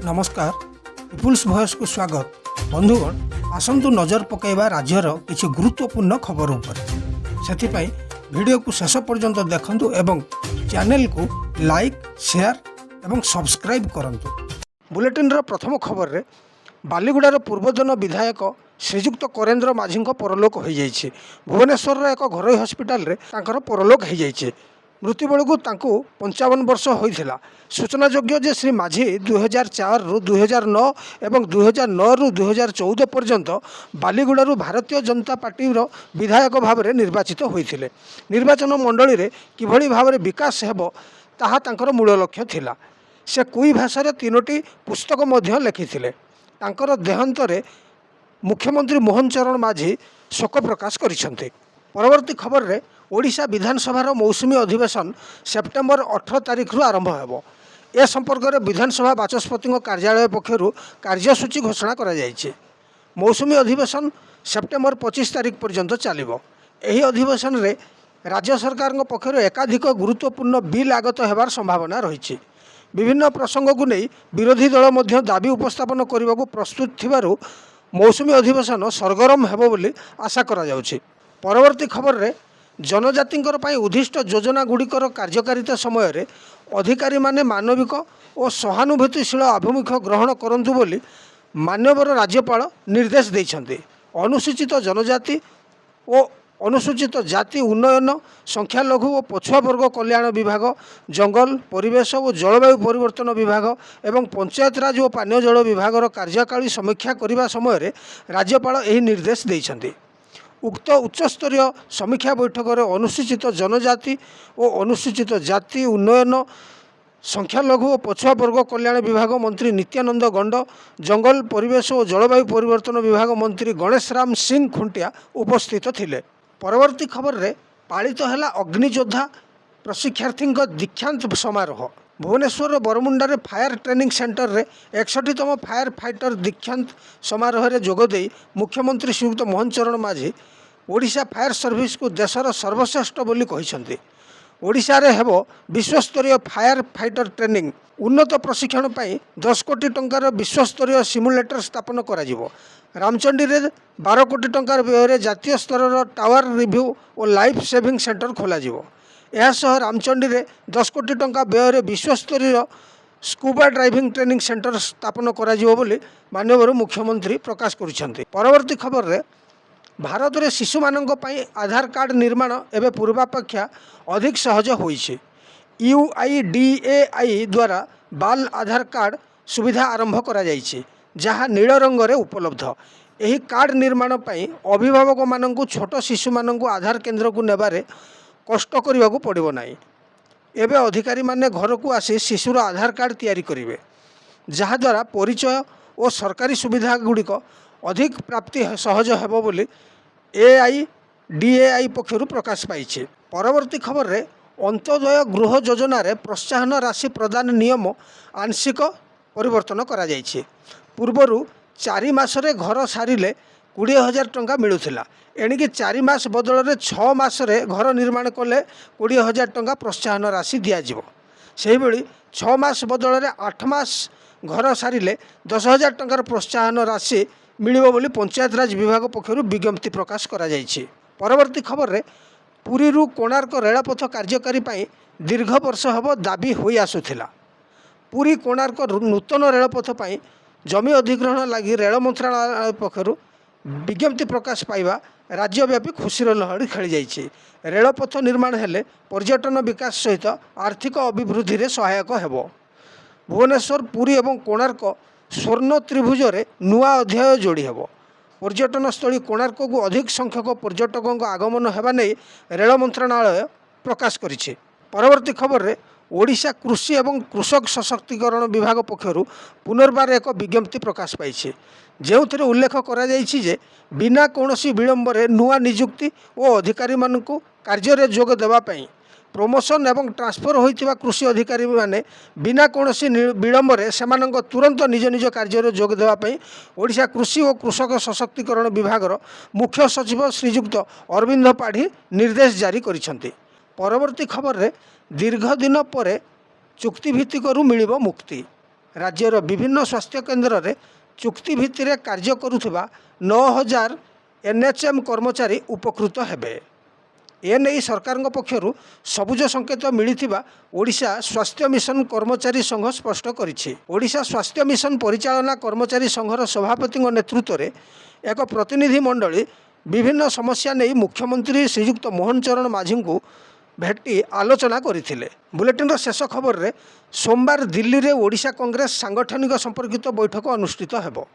नमस्कार people's voice को स्वागत। बंधुगण आसतु नजर पकाइबा राज्यर किसी गुरुत्वपूर्ण खबर उपर से वीडियो को शेष पर्यंत देखंतु एवं चैनल को लाइक शेयर एवं सब्सक्राइब करंतु। बुलेटिन रो प्रथम खबर रे बालीगुड़ार पूर्वतन विधायक श्रीजुक्त करेन्द्र माझी परलोक हो जाइए। भुवनेश्वर एक घरोई हस्पिटाल रे तांकर परलोक हो जाइए। मृत्यु बेलू 55 वर्ष होता। सूचनायोग्य जे श्री माझी 2004 रु 2009 एवं 2009 रु 2014 पर्यंत बालीगुड़ारू भारतीय जनता पार्टी विधायक भाव में निर्वाचित होते। निर्वाचन मंडली रे किभली भाव में विकास हेबो ताहा तांकर मूल लक्ष्य थिला। से कुई भाषा 3टी पुस्तक मध्य लिखिथिले। तांकर देहांत रे मुख्यमंत्री मोहन चरण माझी शोक प्रकाश करिसंते। परवर्ती खबर रे ओडिशा विधानसभार मौसुमी अधिवेशन सेप्टेम्बर 18 तारिख रु आरंभ हेबो। ए संपर्क में विधानसभा बाचस्पति कार्यालय पक्षर कार्यसूची घोषणा करा जायछि। मौसुमी अधिवेशन सेप्टेम्बर 25 तारिख पर्यंत चलिबो। एही अधिवेशन रे राज्य सरकार पक्षर एकाधिक गुरुत्वपूर्ण बिल आगत हेबार संभावना रही। विभिन्न प्रसंग को नहीं विरोधी दल मध्य दाबी उपस्थापन करने को प्रस्तुत थिबारु मौसुमी अधिवेशन सरगरम हेबो बोली आशा करा जाउछि। परवर्ती खबर रे जनजातिंकर पई उद्दिष्ट योजना गुड़िकर कार्यकारिता समय रे अधिकारी माने मानविक और सहानुभूतिशील आभिमुख्य ग्रहण करंतु बोली माननीय राज्यपाल निर्देश देइछन्ते। अनुसूचित जनजाति और अनुसूचित जाति उन्नयन संख्यालघु और पछुआ वर्ग कल्याण विभाग, जंगल परिवेश और जलवायु परिवर्तन विभाग एवं पंचायत राज और पानीय जल विभाग कार्यकाली समीक्षा करने समय राज्यपाल यही निर्देश देइछन्ते। उक्त उच्चस्तरीय समीक्षा बैठक में अनुसूचित जनजाति और अनुसूचित जाति उन्नयन संख्यालघु और पछुआ वर्ग कल्याण विभाग मंत्री नित्यानंद गंड, जंगल परिवेश और जलवायु परिवर्तन विभाग मंत्री गणेश राम सिंह खुंटिया उपस्थित थिले। परवर्ती खबर रे पालित है अग्नियोद्धा प्रशिक्षार्थी दीक्षांत समारोह। Bhubaneswar Barmunda fire training centre रे 61तम फायर फाइटर दीक्षांत समारोह रे जोगदे मुख्यमंत्री श्रीयुक्त मोहन चरण माझी ओडिशा फायर सर्विस को देशर सर्वश्रेष्ठ बोली कहिसंते। ओडिशा रे हेबो विश्वस्तरीय फायर फाइटर ट्रेनिंग। उन्नत प्रशिक्षण पाई 10 कोटी टंकार विश्वस्तरीय सिमुलेटर स्थापन करा जिवो। रामचंडी रे 12 कोटी टंकार व्यय जातीय स्तर टावर रिव्यू और लाइफ सेविंग सेंटर खोला जिवो। एहासह रामचंडी रे 10 कोटी टंका व्यय विश्वस्तरीय स्कूबा ड्राइविंग ट्रेनिंग सेंटर स्थापन करा जिवो बोली माननीय मुख्यमंत्री प्रकाश करिसंते। परवर्ती खबर रे भारत में शिशु मानक पई आधार कार्ड निर्माण एवं पूर्वापेक्षा अधिक सहज होइछे। UIDAI द्वारा बाल आधार कार्ड सुविधा आरंभ करा जाइछे, जहाँ नील रंग रे उपलब्ध। एही कार्ड निर्माण पई अभिभावक मानकु छोट शिशु मानकु आधार केंद्र को नेबारे कष्ट करने को पड़ो ना। एवं अधिकारी माने घर को आसी शिशुर आधार कार्ड तैयारी करेंगे, जहाद्वारा परिचय और सरकारी सुविधा गुड़िक अधिक प्राप्ति सहज हेबो बोली AIDAI पक्षरु प्रकाश पाइछे। परवर्ती खबर रे अंत्योदय गृह योजना रे प्रोत्साहन राशि प्रदान नियम आंशिक परिवर्तन करा जाइछे। पूर्वरु 4 मासरे घर सारिले 20,000 टंका मिलूला। एणिकी 4 मास बदल में 6 मासरे घर निर्माण कले 20,000 टंका प्रोत्साहन राशि दिज्व। से भाई 6 मास बदल में 8 मास घर सारिले 10,000 टंकार प्रोत्साहन राशि मिलिबो बोली पंचायत राज विभाग पक्षरु विज्ञप्ति प्रकाश करा जाइछि। परवर्ती खबर रे पुरी रु कोणार्क रेलपथ कार्यकारी पाई दीर्घ वर्ष हब दाबी होई आसुथिला। पुरी कोणार्क नूतन रेलपथ पाई जमी अधिग्रहण लगी रेल मंत्रालय पक्षरु विज्ञप्ति प्रकाश पाइबा राज्यव्यापी खुशीर लहरी खेली जाइए। रेलपथ निर्माण हेले पर्यटन विकास सहित आर्थिक अभिवृद्धि रे सहायक हेबो। भुवनेश्वर पुरी एवं कोणार्क स्वर्ण त्रिभुज रे नुआ अध्याय जोड़ी हेबो। पर्यटनस्थली कोणार्क को अधिक संख्यक पर्यटकों आगमन हेबा नै रेल मंत्रालय प्रकाश करिछे। परवर्ती खबर रे ओडिशा कृषि एवं कृषक सशक्तिकरण विभाग पक्षरु पुनर्बार एक विज्ञप्ति प्रकाश पाइछे, जो उल्लेख करा जाइछि जे बिना कौनसी विलंबरे नुआ नियुक्ति और अधिकारी मानकु कार्य रे जोग देवा पई प्रमोशन एवं ट्रांसफर होइतिबा कृषि अधिकारी माने बिना कौनसी विलंबरे सेमानंक तुरंत निज निज कार्य रे जोग देवा पई ओडिशा कृषि और कृषक सशक्तिकरण विभागर मुख्य सचिव श्रीजुक्त अरविंद पाढ़ी निर्देश जारी करिसंते। परवर्ती खबर रे दीर्घ दिन पर चुक्तिभित्तिक मिलिबो मुक्ति। राज्यर विभिन्न स्वास्थ्य केन्द्र में चुक्ति भित्ति कार्य करुवा 9000 एनएचएम कर्मचारी उपकृत हेबे। एने सरकार पक्षर सबुज संकेत मिलिथिबा ओडिशा स्वास्थ्य मिशन कर्मचारी संघ स्पष्ट करिछि। ओडिशा स्वास्थ्य मिशन परिचालना कर्मचारी संघर सभापति नेतृत्व में एक प्रतिनिधि मंडली विभिन्न समस्या नहीं मुख्यमंत्री श्रीयुक्त मोहन चरण माझी को भेटी आलोचना करथिले। बुलेटिन शेष खबर रे सोमवार दिल्ली रे ओडिशा कांग्रेस सांगठनिक संपर्कित बैठक अनुष्ठित हेबो।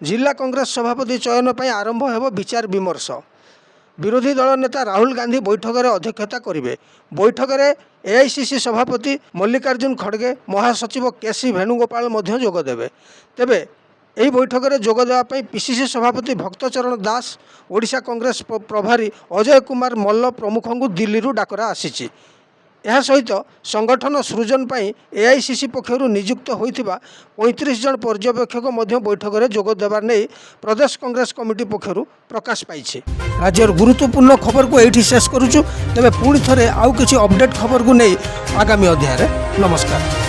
जिला कांग्रेस सभापति चयन पर आरंभ हेबो विचार विमर्श। विरोधी दल नेता राहुल गांधी बैठक में अध्यक्षता करेंगे। बैठक में एआईसीसी सभापति मल्लिकार्जुन खड़गे महासचिव केसी वेणुगोपाल जोगदेवे। तेबे यही बैठक में जोगदेवाई पीसीसी सभापति भक्तचरण दास, ओडिशा कांग्रेस प्रभारी अजय कुमार मल्ल प्रमुख को दिल्ली डाकरा आसी। यह सहित संगठन सृजन पर एआईसीसी पक्षर नियुक्त होइथिबा 35 जन पर्यवेक्षक बैठक में जोगदेवार नहीं प्रदेश कांग्रेस कमिटी पक्षर प्रकाश पाई। राज्यर गुरुत्वपूर्ण खबर को ये शेष करुचु। तेज पुणी थे आउ किसी अपडेट खबर को नहीं आगामी अध्याय। नमस्कार।